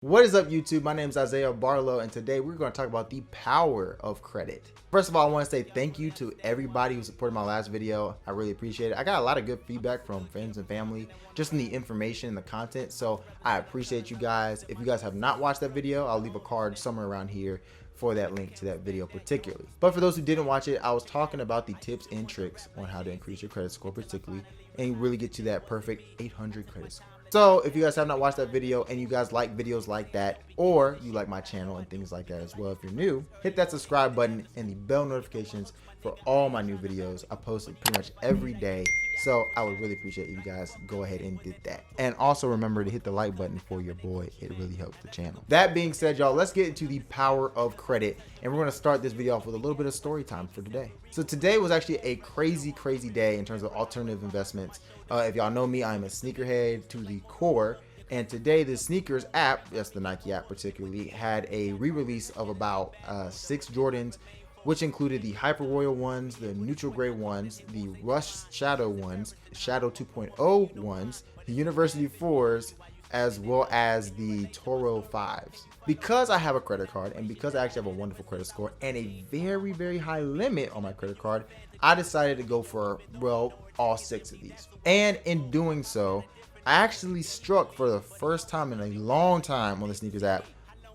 What is up, YouTube? My name is Isaiah Barlow, and today we're going to talk about the power of credit. First of all, I want to say thank you to everybody who supported my last video. I really appreciate it. I got a lot of good feedback from friends and family, just in the information and the content, so I appreciate you guys. If you guys have not watched that video, I'll leave a card somewhere around here for that link to that video particularly. But for those who didn't watch it, I was talking about the tips and tricks on how to increase your credit score particularly and really get to that perfect 800 credit score. So if you guys have not watched that video and you guys like videos like that, or you like my channel and things like that as well, if you're new, hit that subscribe button and the bell notifications for all my new videos. I post it pretty much every day, so I would really appreciate you guys go ahead and did that. And also remember to hit the like button for your boy. It really helps the channel. That being said, y'all, let's get into the power of credit, and we're going to start this video off with a little bit of story time for today. So today was actually a crazy day in terms of alternative investments. If y'all know me, I'm a sneakerhead to the core, and today the sneakers app, yes, the Nike app particularly, had a re-release of about 6 Jordans, which included the Hyper Royal ones, the Neutral Gray ones, the Rush Shadow ones, Shadow 2.0 ones, the University 4s, as well as the Toro 5s. Because I have a credit card and because I actually have a wonderful credit score and a very high limit on my credit card, I decided to go for, well, all 6 of these. And in doing so, I actually struck for the first time in a long time on the sneakers app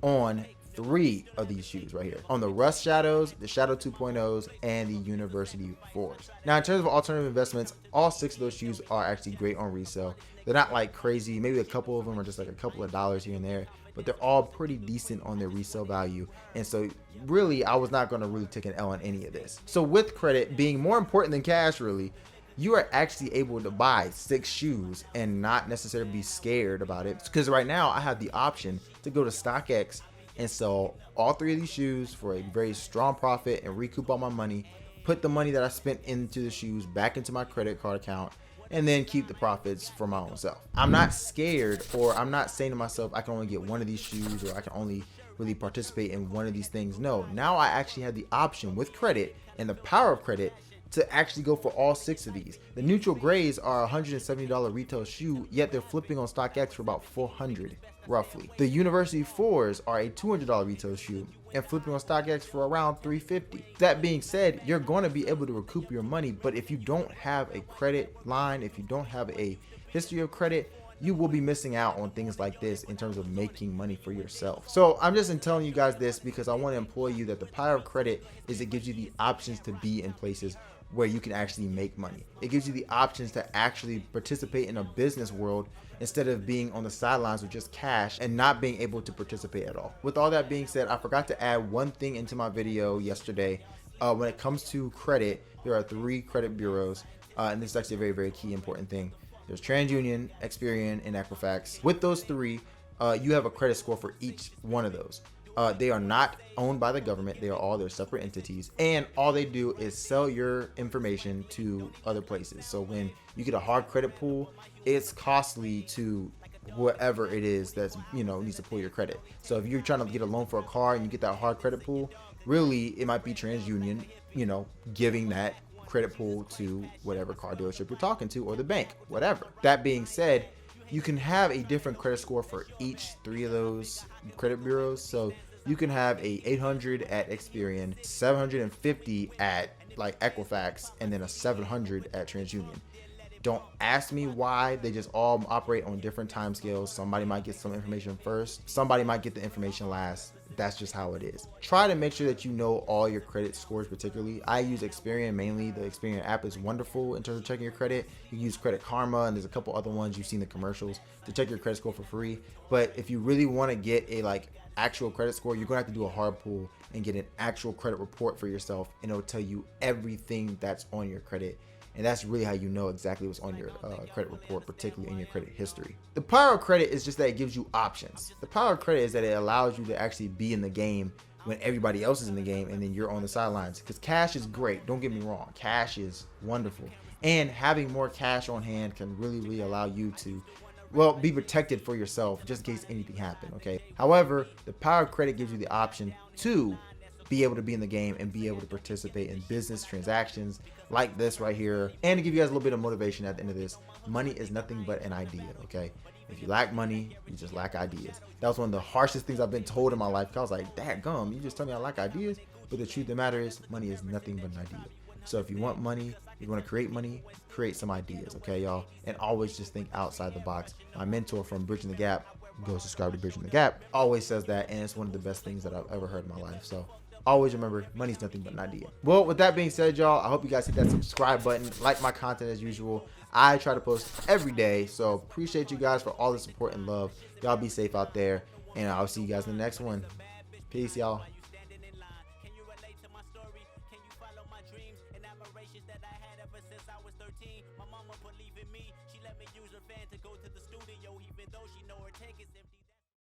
on 3 of these shoes right here, on the Rust Shadows, the Shadow 2.0s, and the University 4s. Now, in terms of alternative investments, all 6 of those shoes are actually great on resale. They're not like crazy. Maybe a couple of them are just like a couple of dollars here and there, but they're all pretty decent on their resale value. And so really, I was not going to really take an L on any of this. So with credit being more important than cash, really, you are actually able to buy 6 shoes and not necessarily be scared about it. Because right now I have the option to go to StockX and sell all 3 of these shoes for a very strong profit and recoup all my money, put the money that I spent into the shoes back into my credit card account, and then keep the profits for my own self. I'm not scared, or I'm not saying to myself I can only get one of these shoes, or I can only really participate in one of these things. No, now I actually have the option with credit and the power of credit to actually go for all 6 of these. The Neutral Grays are a $170 retail shoe, yet they're flipping on StockX for about $400 roughly. The University 4s are a $200 retail shoe and flipping on StockX for around $350. That being said, you're going to be able to recoup your money, but if you don't have a credit line, if you don't have a history of credit, you will be missing out on things like this in terms of making money for yourself. So I'm just telling you guys this because I want to employ you that the power of credit is it gives you the options to be in places where you can actually make money. It gives you the options to actually participate in a business world instead of being on the sidelines with just cash and not being able to participate at all. With all that being said, I forgot to add one thing into my video yesterday. When it comes to credit, there are 3 credit bureaus, and this is actually a very key important thing. There's TransUnion, Experian, and Equifax. With those 3, you have a credit score for each one of those. They are not owned by the government. They are all their separate entities, and all they do is sell your information to other places. So when you get a hard credit pull, it's costly to whoever it is that's, needs to pull your credit. So if you're trying to get a loan for a car and you get that hard credit pull, really it might be TransUnion, giving that credit pull to whatever car dealership you're talking to, or the bank, whatever. That being said, you can have a different credit score for each 3 of those credit bureaus. So you can have a 800 at Experian, 750 at like Equifax, and then a 700 at TransUnion. Don't ask me why. They just all operate on different time scales. Somebody might get some information first, somebody might get the information last. That's just how it is. Try to make sure that you know all your credit scores particularly. I use Experian mainly. The Experian app is wonderful in terms of checking your credit. You use Credit Karma, and there's a couple other ones you've seen the commercials to check your credit score for free. But if you really want to get a actual credit score, you're gonna have to do a hard pull and get an actual credit report for yourself, and it'll tell you everything that's on your credit. And that's really how you know exactly what's on your credit report, particularly in your credit history. The power of credit is just that it gives you options. The power of credit is that it allows you to actually be in the game when everybody else is in the game and then you're on the sidelines. Because cash is great, don't get me wrong. Cash is wonderful. And having more cash on hand can really allow you to, well, be protected for yourself just in case anything happened, okay? However, the power of credit gives you the option to be able to be in the game and be able to participate in business transactions like this right here. And to give you guys a little bit of motivation at the end of this, money is nothing but an idea, okay? If you lack money, you just lack ideas. That was one of the harshest things I've been told in my life. I was like, dadgum, you just tell me I lack ideas? But the truth of the matter is, money is nothing but an idea. So if you want money, you want to create money, create some ideas, okay, y'all? And always just think outside the box. My mentor from Bridging the Gap, go subscribe to Bridging the Gap, always says that, and it's one of the best things that I've ever heard in my life. So always remember, money's nothing but an idea. Well, with that being said, y'all, I hope you guys hit that subscribe button, like my content as usual. I try to post every day, so appreciate you guys for all the support and love. Y'all be safe out there, and I'll see you guys in the next one. Peace, y'all. My mama believe in me. She let me use her van to go to the studio, even though she know her tank is empty.